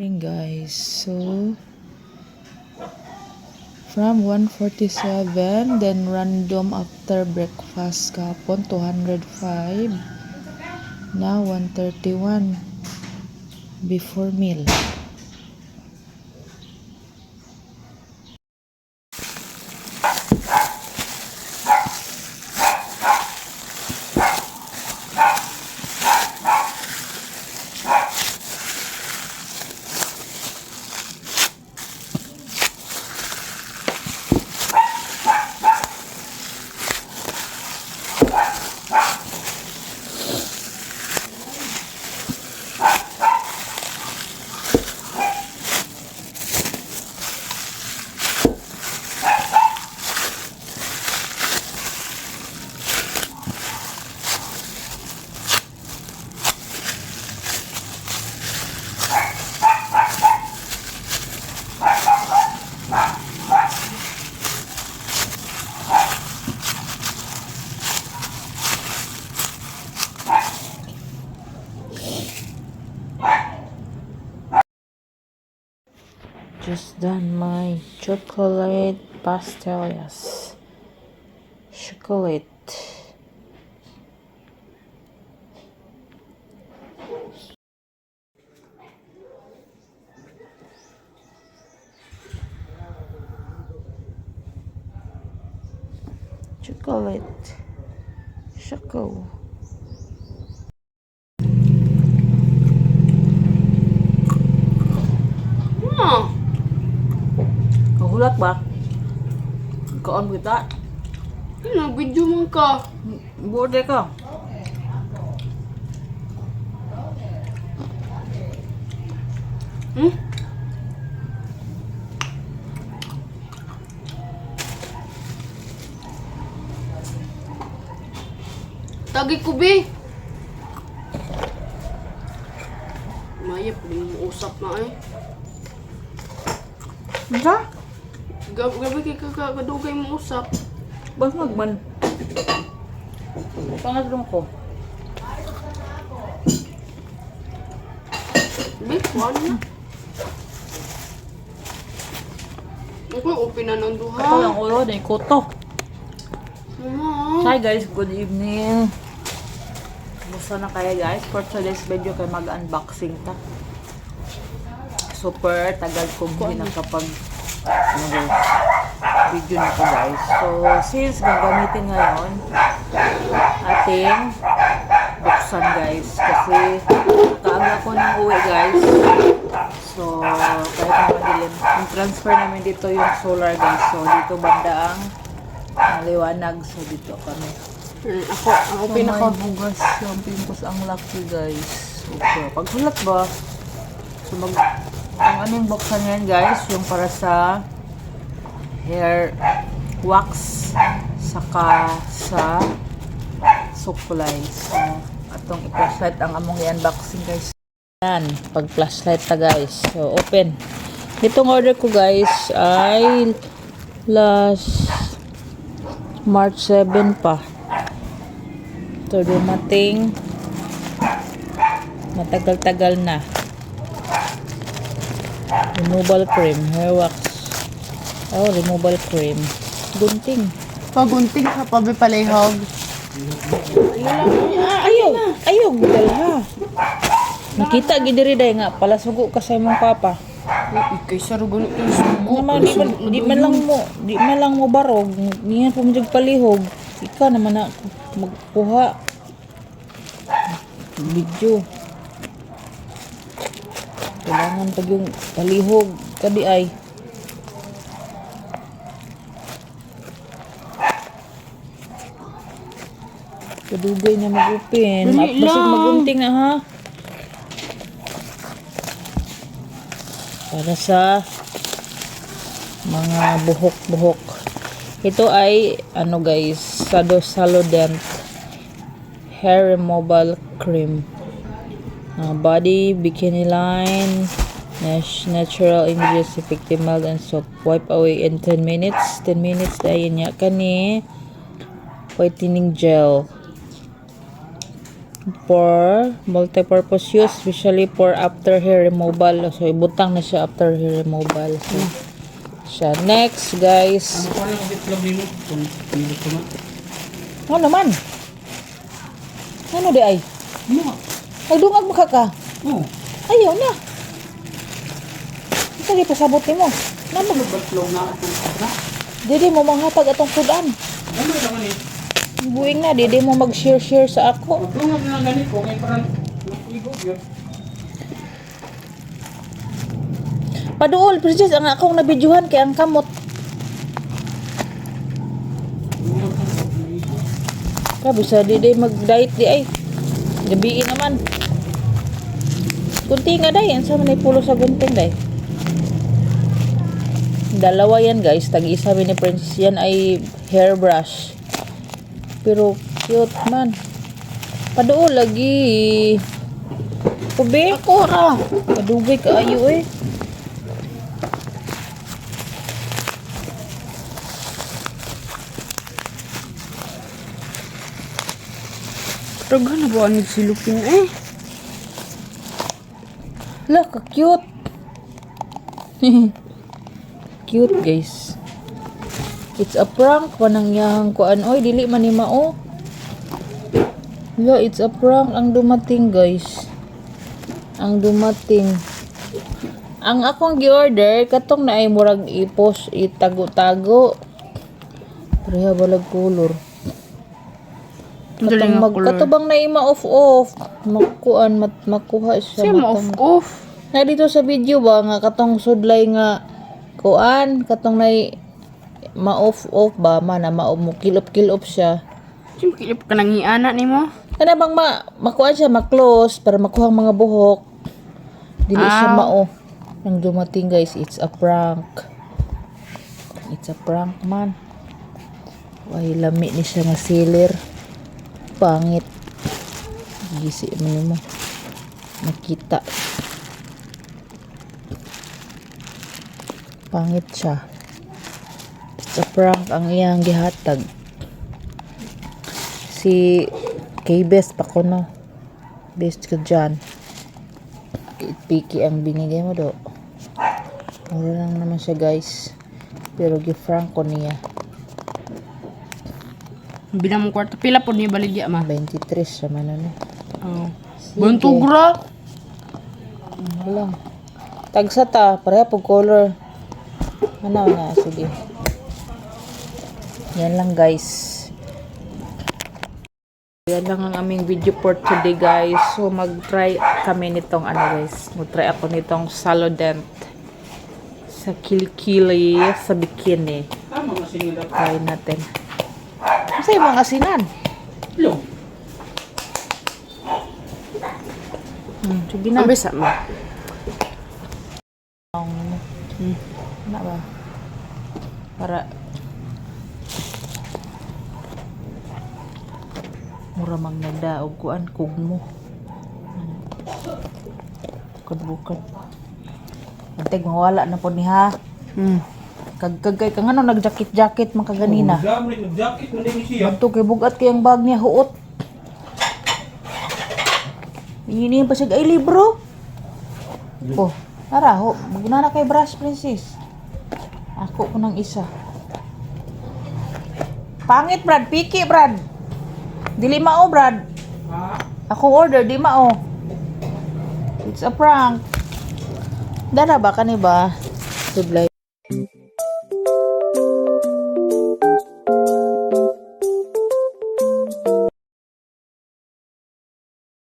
Hey guys, so from 147, then random after breakfast kapon 205, now 131 before meal. Just done my chocolate pastel, yes. Chocolate. Chocolate. Choco. Kahulat ba? Kaon kita. Video man ka. Borde ka. Tagi ko, be. Mayap, usap na eh. Bisa? Gabi kay kadugay mo usap. Bas magman. Pangatlo ko. Be, kuhan na. Ako, open na ng duha. Ako lang ulo, na ikoto. Mama. Hi guys, good evening. Kumusta na kayo guys? For today's video kay mag-unboxing ta. Super tagal kong hindi nakapag video na to guys. So since gagamitin ngayon ating buksan guys kasi kaaga ko nang uwi guys. So kahit madilim, yung transfer namin dito yung solar guys. So dito banda ang liwanag. So dito kami. Ako, ang open ako. Bugas yung pimpos ang lucky guys. Okay. Paghulat ba? So ang aming buksan yan guys, yung para sa hair wax saka sa suklay. So atong i-flashlight ang among i-unboxing guys. Yan, pag flashlight ta guys. So open. Itong order ko guys ay last March 7 pa. Ito dumating matagal-tagal na. Removal cream, hair wax. Oh, removal cream. Gunting. Pagunting sa pabipalihog. Ayaw, dalha. Nakita gidiri day nga pala sugo ka sa imong papa. Ikay sa rugo nito yung sugo. Naman di man lang mo barog, niyan po mo palihog. Ika naman na magkuha video. Kailangan pag yung palihog kadi ay kadugay na mag-open. Dali Basig lang. magunting na ha. Para sa mga buhok-buhok. Ito ay ano guys, Salodent hair removal cream. Body bikini line, natural ingredients, effective mild and soft. Wipe away in 10 minutes. 10 minutes dahil niya kani whitening gel. for multi-purpose use, especially for after hair removal. So, ibutang na siya after hair removal. So, siya. Next, guys. Ano pa rin ang itlog nimo? Kung hindi ko na. Ano naman? Ano di ay? Ano? Nagdungag mo ka? Oh. Ayaw na. Sige, pasabot ni mo. Namo. Ano ba itlog na atong na? Didi mo manghatag atong sudan. Ano naman eh? Buing na, didi mo mag-share sa ako. Magdungag na lang ganit ko. Kaya parang mag-igog yun. Paduol, princess, ang akong nabidyuhan kay ang kamot. Sabi sa didi mag-diet di ay. Gabiin naman. Kunti nga day, ang sama na pulo sa gunting day. Dalawa yan guys, tag-isa ni princess yan ay hairbrush. Pero cute man. Paduol lagi. Kubi ko ra. Padugay ka ayo eh. Taga na ba ang silupin eh? Lah, ka-cute. Cute, guys. It's a prank. Panangyahang kuan. Oy, dili man ni mao. Lah, it's a prank. Ang dumating, guys. Ang dumating. Ang akong gi-order, katong na ay murag ipos, itago-tago. Pareha balag color. Daling nga color. Katubang na ima off-off. Makuan, makuha siya. Siya mo off. Na dito sa video ba nga katong sudlay nga kuan katong nay ma-off ba man na kilop-kilop siya. Siya makilip ka nang iana ni mo. Kana bang makuan siya ma-close para makuha ang mga buhok. Dili siya mao. Nang dumating guys, it's a prank. It's a prank man. Why lami ni siya nga sealer. Pangit. Gisi mo. Nakita. Pangit siya. Sa prank ang iyang gihatag. Si K-Best pa ko no. Best ko dyan. Piki ang binigay mo do. Mura lang naman siya guys. Pero gi-frank ko niya. Bilang mo kwarto. Pila po niya baligya ma? 23 siya man ano. Oh. Sige. Bantugra. Ano lang. Tagsa ta. Pareha po color. Ano na. Sige. Yan lang guys. Yan lang ang aming video for today guys. So mag-try kami nitong ano guys. Mag-try ako nitong Salodent. Sa kilikili sa bikini. Tama nga sinila. Try natin. Kasi yung mga asinan. Itlog. Sige na. Ang bisa mo. Ano ba? Para mura mang nagdaog kuan kugmo. Bukan. Anteg mawala na po ni ha. Kagkagay ka nga no nagjakit-jakit man kaganina. Gamit ng jacket mo din siya. Adto kay bugat kay ang bag niya huot. Ini pa siya ay libro. Oh, tara ho, maguna na kay brush princess. Ako ko nang isa. Pangit Brad, piki Brad. Dili mao Brad. Ako order di mao. It's a prank. Dara ba kani ba? Tudlay.